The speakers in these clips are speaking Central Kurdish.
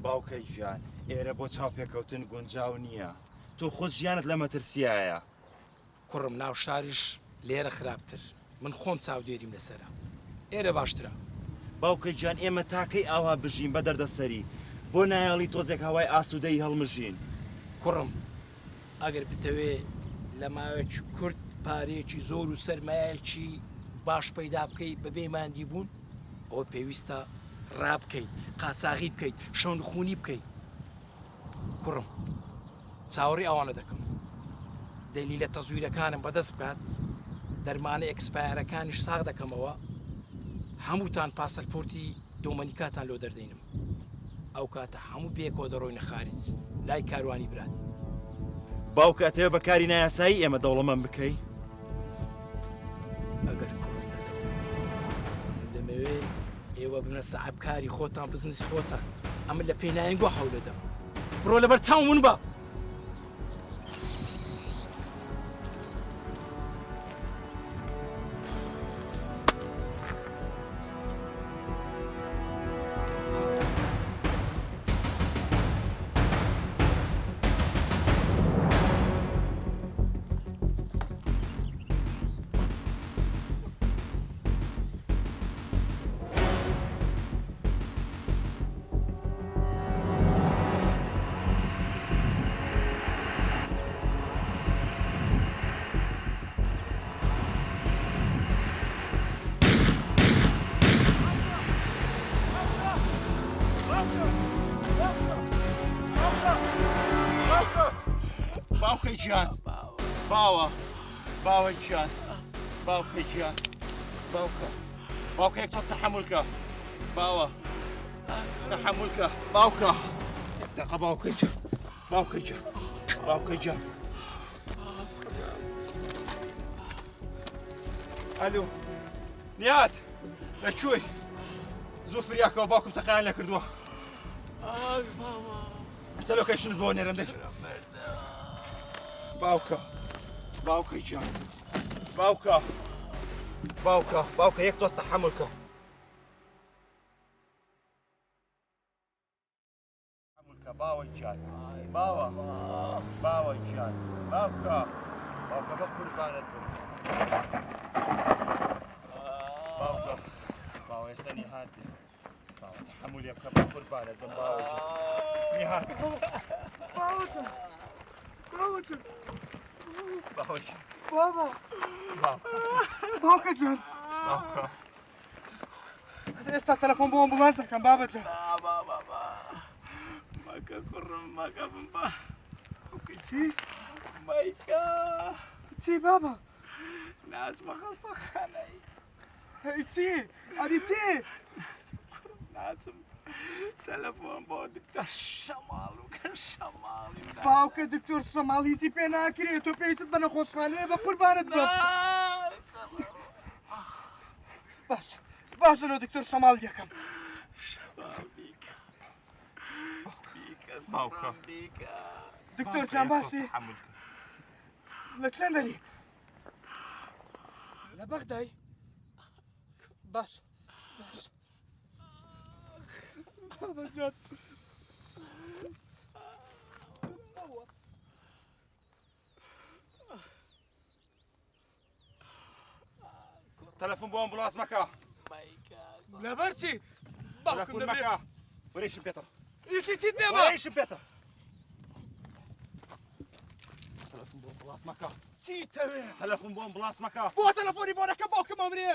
باوکەی ژیان ئێرە بۆ چاوپێکەوتن گونجاو نییە. تۆ خۆت ژیانت لە مەترسیایە. کوڕم ناو شاریش لێرە خراپتر. من خۆم چاودێریم لەسرە. ئێرە باشترە. باوکەی گیان ئێمە تاکەی ئاوا بژین بە دەردەسەری بۆ نایەڵی تۆزێک هەوای ئاسوودەی هەڵمژین. کوڕم ئەگەر بتەوێ لە ماوەیەکی کورت پارەیەکی زۆر و سەرمایەکی باش پەیدا بکەیت بەبێ ماندی بوون ئەوە پێویستە ڕابکەیت، قاچاغی بکەیت، شەونخوونی بکەیت. کوڕم چاوەڕێی ئەوانە دەکەم. دەلیلە تەزویرەکانم بەدەست بکات، دەرمانە ئەکسپایرەکانیش ساغ دەکەمەوە، هەمووتان پاسەلپۆرتی دۆمەنیکاتان لۆ دەردەینم. ئەو کاتە هەموو بێکۆ دەڕۆینە خارج لای کاروانی برات. باوکە ئەتەوێ بەکاری نایاسایی ئێمە دەوڵەمەند بکەی؟ ئەگەر کوڕم دەمەوێت ئێوە بنە سەعابکاری خۆتان بزنسی خۆتان، ئەمە لە پێناینگۆ هەولەدەم. بڕۆ لەبەر چاوم ون بە. باوکەی گیان باوە باوەی گیان باوکەی گیان باوکە یەک تۆز تەحەموولکە باوە تەحەموولکە باوکە دەقە باوکەی گیان باوکەی گیان باوکەی گیان ئەلو نیات لەکوێی زوو فریاکەوە باوکم تەقایان لەکردووە. ئەسە لۆکەیشنت بۆ نێرم دەکرد. باوکەی گیان باوکە یەک تۆز تەحەموولکە باوەی گیان باوەی گیان باوکە بە قوربانت بم باوە ئێستا نیهات دێ باوە تەحەموولێ بکە بە قوربانت بم باوەی گیان نیهات باوەتە باوەی بابا باوکە باوکە جان باوکە ئێستا تەلەفۆن بۆ ئەمبوڵانس دەکەم بابەت جان. مەکە کوڕم مەکە بم بە. چی؟ مەیکە چی بابا؟ ناچمە خەستەخانەی. چی؟ ئەدی چی؟ ناچم تەلەفۆن بۆ دکتۆر شەماڵ و کە شەماڵی باوکە دکتۆر شەماڵ هیچی پێ ناکرێت، تۆ پێویستت بە نەخۆشخانەیە بە قوربانت بم. باشە لۆ دکتۆر شەماڵ یەکەم. باوکە دکتۆر جان باشی لە چەندەری؟ لە بەغدای؟ باش بابا جان تەلەفۆن بۆ ئەمبوڵانس مەکە لەبەر چی؟ باوکم تەلەفۆن مەکە وەرێشم پێێتە یەکی چیت پێ بە؟ وەرێشم پێێتە تەلەفۆن بۆ ئەمبوڵانس مەکە چیتەوێ؟ تەلەفۆن بۆ ئەمبوڵانس مەکە بۆ تەلەفۆنی بۆ نەکە باوکم ئەمرێ.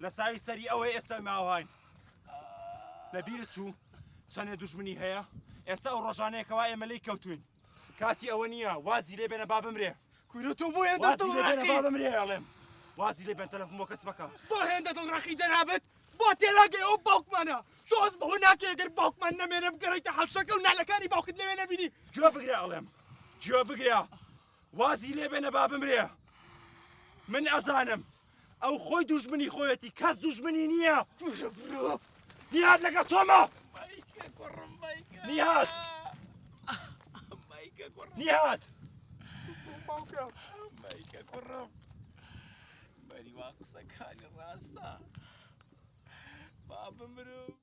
لە سایی سەری ئەوەی ئێستا ماوەهاین لەبیرت چوو چەندێ دوژمنی هەیە ئێستا ئەو ڕۆژانەیەکەوە ئێمە لێی کەوتوین کاتی ئەوە نییە وازی لێ بێنە با بمرێ کورە تۆ بۆ هێندە وازی لێ بێنە با دڵڕاقی بمرێ ئەڵێم وازی لێ بێن تەلەفۆن بۆ کەس مەکە بۆ هێندە دڵڕاقی دەنابێت بۆ تێلاگەی ئەو باوکمانە تۆز بەهۆ ناکە ئەگەر باوکمان نەمێنە بگەڕێیتە حەوشەکە و نالەکانی باوکت لەوێ نەبینی. گوێ بگرە ئەڵێم گوێ بگرە وازی لێ بێنە با بمرێ. من ئەزانم ئەو خۆی دوژمنی خۆیەتی کەس دوژمنی نییە. نیهات لەگەڵ تۆمە نیهات نیهات مەیکە کوڕم بەریوا قسەکانی ڕاستە با بمرم.